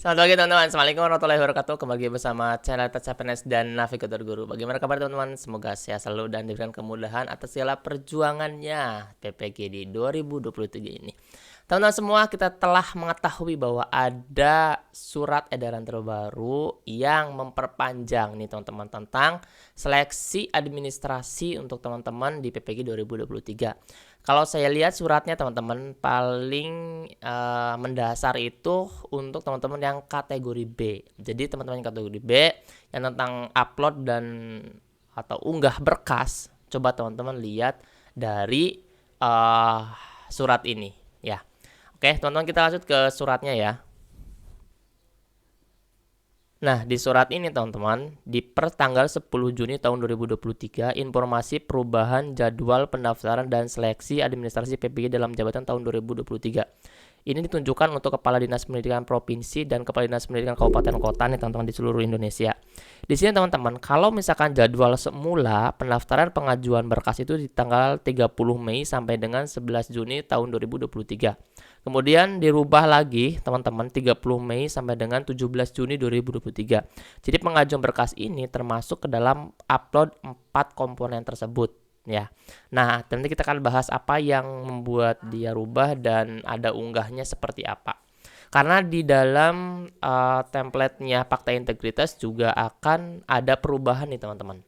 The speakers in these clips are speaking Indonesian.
Selamat pagi teman-teman, Assalamualaikum warahmatullahi wabarakatuh. Kembali bersama channel PNS dan Navigator Guru. Bagaimana kabar teman-teman? Semoga sehat selalu dan diberikan kemudahan atas segala perjuangannya PPG di 2023 ini. Teman-teman semua, kita telah mengetahui bahwa ada surat edaran terbaru yang memperpanjang nih teman-teman tentang seleksi administrasi untuk teman-teman di PPG 2023. Kalau saya lihat suratnya teman-teman paling mendasar itu untuk teman-teman yang kategori B. Jadi teman-teman yang kategori B yang tentang upload dan atau unggah berkas, coba teman-teman lihat dari surat ini ya. Oke, teman-teman kita lanjut ke suratnya ya. Nah, di surat ini teman-teman, di pertanggal 10 Juni tahun 2023, informasi perubahan jadwal pendaftaran dan seleksi administrasi PPG dalam jabatan tahun 2023. Ini ditunjukkan untuk Kepala Dinas Pendidikan Provinsi dan Kepala Dinas Pendidikan Kabupaten Kota nih teman-teman di seluruh Indonesia. Di sini teman-teman, kalau misalkan jadwal semula pendaftaran pengajuan berkas itu di tanggal 30 Mei sampai dengan 11 Juni tahun 2023. Kemudian dirubah lagi teman-teman 30 Mei sampai dengan 17 Juni 2023. Jadi pengajuan berkas ini termasuk ke dalam upload 4 komponen tersebut ya. Nah, nanti kita akan bahas apa yang membuat dia rubah dan ada unggahnya seperti apa. Karena di dalam template-nya fakta integritas juga akan ada perubahan nih teman-teman.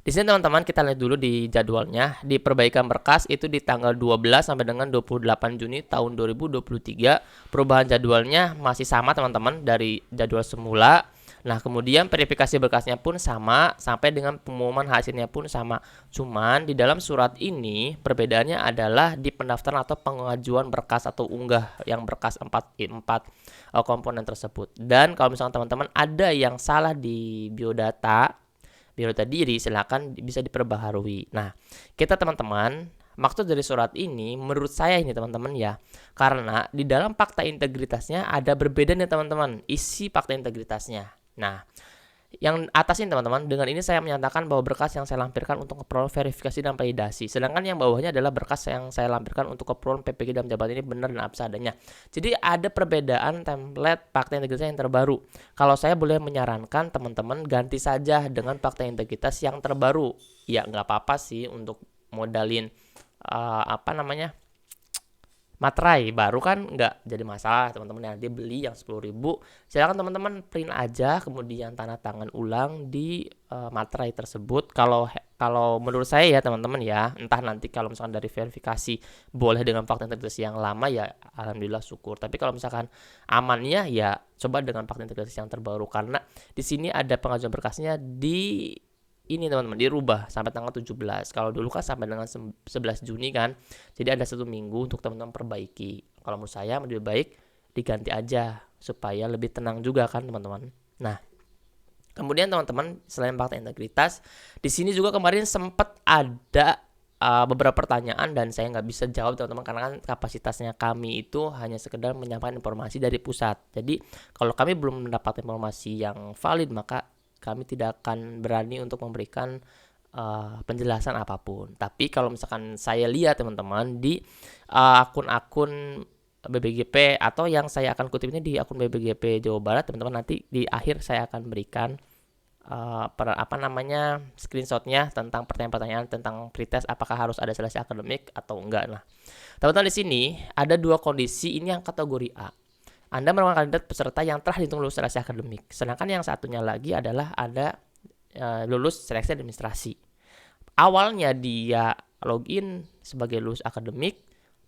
Di sini teman-teman kita lihat dulu di jadwalnya. Di perbaikan berkas itu di tanggal 12 sampai dengan 28 Juni tahun 2023. Perubahan jadwalnya masih sama teman-teman dari jadwal semula. Nah, kemudian verifikasi berkasnya pun sama sampai dengan pengumuman hasilnya pun sama. Cuman di dalam surat ini perbedaannya adalah di pendaftaran atau pengajuan berkas atau unggah yang berkas 4 komponen tersebut. Dan kalau misalnya teman-teman ada yang salah di biodata diri, silakan bisa diperbaharui. Nah, kita teman-teman, maksud dari surat ini menurut saya ini teman-teman ya, karena di dalam fakta integritasnya ada berbeda nih teman-teman, isi fakta integritasnya. Nah, yang atas ini teman-teman, dengan ini saya menyatakan bahwa berkas yang saya lampirkan untuk keperluan verifikasi dan validasi. Sedangkan yang bawahnya adalah berkas yang saya lampirkan untuk keperluan PPG dalam jabatan ini benar dan apa seadanya. Jadi ada perbedaan template fakta integritas yang terbaru. Kalau saya boleh menyarankan teman-teman ganti saja dengan fakta integritas yang terbaru. Ya nggak apa-apa sih untuk modalin materai baru kan nggak jadi masalah teman-teman. Nanti beli yang 10.000, silakan teman-teman print aja kemudian tanda tangan ulang di materai tersebut. Kalau menurut saya ya teman-teman ya, entah nanti kalau misalkan dari verifikasi boleh dengan fakta integritas yang lama ya alhamdulillah syukur. Tapi kalau misalkan amannya ya coba dengan fakta integritas yang terbaru, karena di sini ada pengajuan berkasnya di ini teman-teman dirubah sampai tanggal 17. Kalau dulu kan sampai dengan 11 Juni kan. Jadi ada 1 minggu untuk teman-teman perbaiki. Kalau menurut saya lebih baik diganti aja supaya lebih tenang juga kan teman-teman. Nah, kemudian teman-teman selain fakta integritas, di sini juga kemarin sempat ada beberapa pertanyaan dan saya nggak bisa jawab teman-teman karena kan kapasitasnya kami itu hanya sekedar menyampaikan informasi dari pusat. Jadi kalau kami belum mendapat informasi yang valid maka kami tidak akan berani untuk memberikan penjelasan apapun. Tapi kalau misalkan saya lihat teman-teman di akun-akun BBGP atau yang saya akan kutip ini di akun BBGP Jawa Barat, teman-teman nanti di akhir saya akan berikan screenshotnya tentang pertanyaan-pertanyaan tentang pretest apakah harus ada seleksi akademik atau enggak. Nah, teman-teman di sini ada 2 kondisi, ini yang kategori A. Anda merupakan kandidat peserta yang telah dihitung lulus seleksi akademik. Sedangkan yang satunya lagi adalah ada lulus seleksi administrasi. Awalnya dia login sebagai lulus akademik,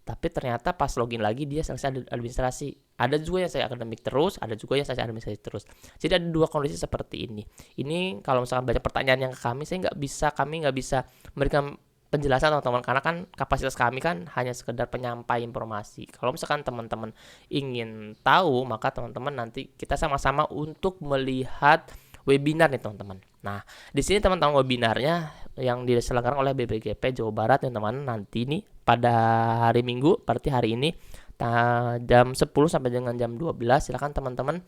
tapi ternyata pas login lagi dia seleksi administrasi. Ada juga yang seleksi akademik terus, ada juga yang seleksi administrasi terus. Jadi ada 2 kondisi seperti ini. Ini kalau misalkan banyak pertanyaan yang ke kami, kami nggak bisa memberikan penjelasan teman-teman karena kan kapasitas kami kan hanya sekedar penyampai informasi. Kalau misalkan teman-teman ingin tahu maka teman-teman nanti kita sama-sama untuk melihat webinar nih teman-teman. Nah, di sini teman-teman webinarnya yang diselenggarakan oleh BBGP Jawa Barat teman-teman nanti nih pada hari Minggu, berarti hari ini jam 10 sampai dengan jam 12. Silakan teman-teman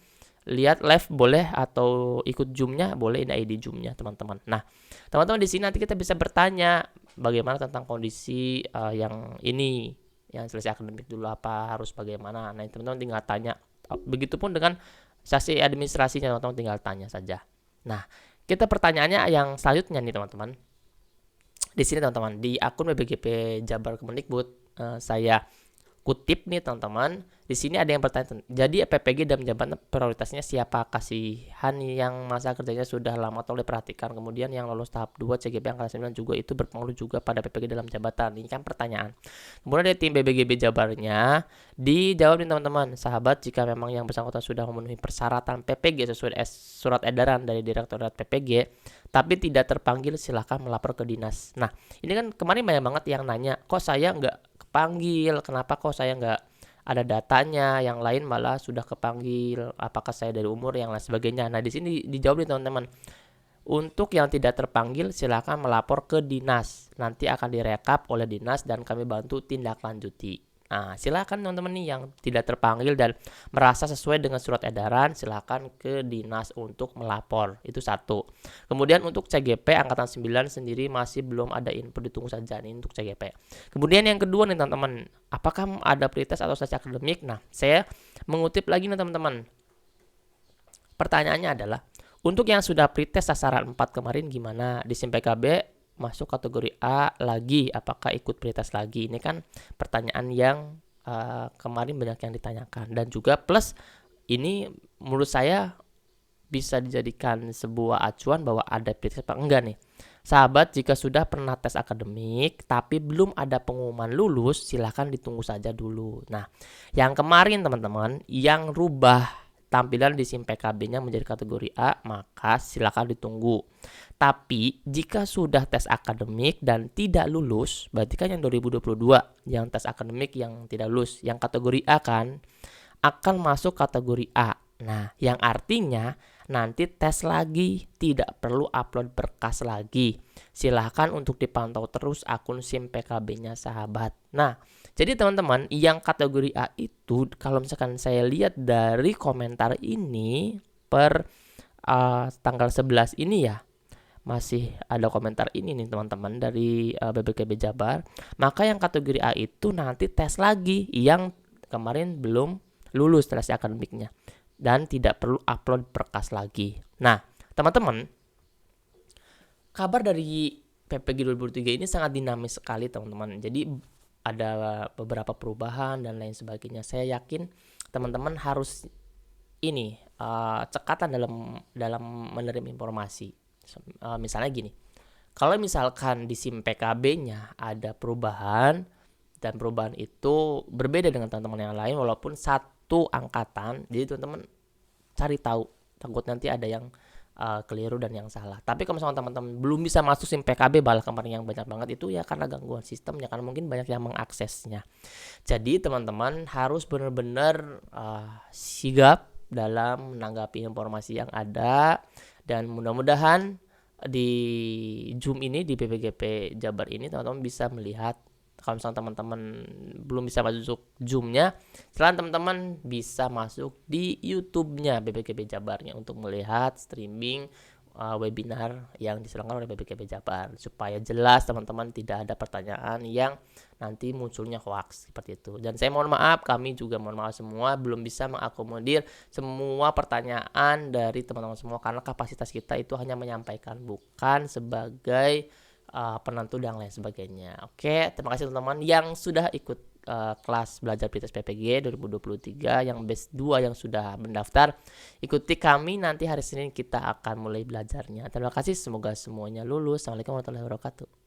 lihat live boleh atau ikut Zoom-nya boleh, ini ID Zoom-nya teman-teman. Nah, teman-teman di sini nanti kita bisa bertanya bagaimana tentang kondisi yang ini yang seleksi akademik dulu apa harus bagaimana. Nah, teman-teman tinggal tanya Begitupun dengan saksi administrasinya, teman-teman tinggal tanya saja. Nah, kita pertanyaannya yang selanjutnya nih teman-teman. Di sini teman-teman, di akun BPGP Jabar Kemendikbud, saya kutip nih teman-teman. Di sini ada yang bertanya, jadi PPG dan jabatan prioritasnya siapa? Kasihan yang masa kerjanya sudah lama tolong diperhatikan. Kemudian yang lolos tahap 2 CGP angkatan 9 juga itu berpengaruh juga pada PPG dalam jabatan. Ini kan pertanyaan. Kemudian dari tim BPGB Jabarnya dijawab nih teman-teman. Sahabat, jika memang yang bersangkutan sudah memenuhi persyaratan PPG sesuai surat edaran dari Direktorat PPG, tapi tidak terpanggil, silahkan melapor ke dinas. Nah, ini kan kemarin banyak banget yang nanya, kok saya nggak kepanggil, kenapa kok saya nggak ada datanya, yang lain malah sudah kepanggil, apakah saya dari umur, yang lain sebagainya. Nah, di sini dijawab nih teman-teman. Untuk yang tidak terpanggil, silakan melapor ke dinas. Nanti akan direkap oleh dinas dan kami bantu tindak lanjuti. Nah, silakan teman-teman nih yang tidak terpanggil dan merasa sesuai dengan surat edaran, silakan ke dinas untuk melapor. Itu satu. Kemudian untuk CGP angkatan 9 sendiri masih belum ada info, ditunggu saja nih untuk CGP. Kemudian yang kedua nih teman-teman, apakah ada prioritas atau seleksi akademik? Nah, saya mengutip lagi nih teman-teman. Pertanyaannya adalah, untuk yang sudah pretest sasaran 4 kemarin gimana? Di SIM PKB masuk kategori A lagi, apakah ikut prioritas lagi? Ini kan pertanyaan yang kemarin banyak yang ditanyakan. Dan juga plus ini menurut saya bisa dijadikan sebuah acuan bahwa ada prioritas apa enggak nih. Sahabat, jika sudah pernah tes akademik tapi belum ada pengumuman lulus, silahkan ditunggu saja dulu. Nah, yang kemarin teman-teman yang rubah tampilan di SIM PKB-nya menjadi kategori A, maka silakan ditunggu. Tapi jika sudah tes akademik dan tidak lulus, berarti kan yang 2022 yang tes akademik yang tidak lulus, yang kategori A kan akan masuk kategori A. Nah, yang artinya nanti tes lagi, tidak perlu upload berkas lagi. Silahkan untuk dipantau terus akun SIM PKB-nya sahabat. Nah, jadi teman-teman yang kategori A itu kalau misalkan saya lihat dari komentar ini per tanggal 11 ini ya, masih ada komentar ini nih teman-teman dari BPGB Jabar. Maka yang kategori A itu nanti tes lagi yang kemarin belum lulus seleksi akademiknya dan tidak perlu upload berkas lagi. Nah, teman-teman, kabar dari PPG 2023 ini sangat dinamis sekali teman-teman. Jadi ada beberapa perubahan dan lain sebagainya. Saya yakin teman-teman harus ini cekatan dalam menerima informasi. Misalnya gini, kalau misalkan di SIM PKB-nya ada perubahan dan perubahan itu berbeda dengan teman-teman yang lain walaupun satu angkatan, jadi teman-teman cari tahu, takut nanti ada yang keliru dan yang salah. Tapi kalau misalnya teman-teman belum bisa masuk SIM PKB, bahkan kemarin yang banyak banget itu ya karena gangguan sistemnya, karena mungkin banyak yang mengaksesnya. Jadi teman-teman harus benar-benar sigap dalam menanggapi informasi yang ada, dan mudah-mudahan di Zoom ini, di BPGP Jabar ini teman-teman bisa melihat. Kalau misalnya teman-teman belum bisa masuk Zoom-nya, silahkan teman-teman bisa masuk di YouTube-nya BPGB Jabarnya untuk melihat streaming webinar yang diselenggarakan oleh BPGB Jabar, supaya jelas teman-teman tidak ada pertanyaan yang nanti munculnya hoax seperti itu. Dan saya mohon maaf, kami juga mohon maaf semua belum bisa mengakomodir semua pertanyaan dari teman-teman semua, karena kapasitas kita itu hanya menyampaikan, bukan sebagai penentu dan lain sebagainya. Oke, terima kasih teman-teman yang sudah ikut kelas belajar Prioritas PPG 2023 yang batch 2 yang sudah mendaftar. Ikuti kami, nanti hari Senin kita akan mulai belajarnya. Terima kasih, semoga semuanya lulus. Assalamualaikum warahmatullahi wabarakatuh.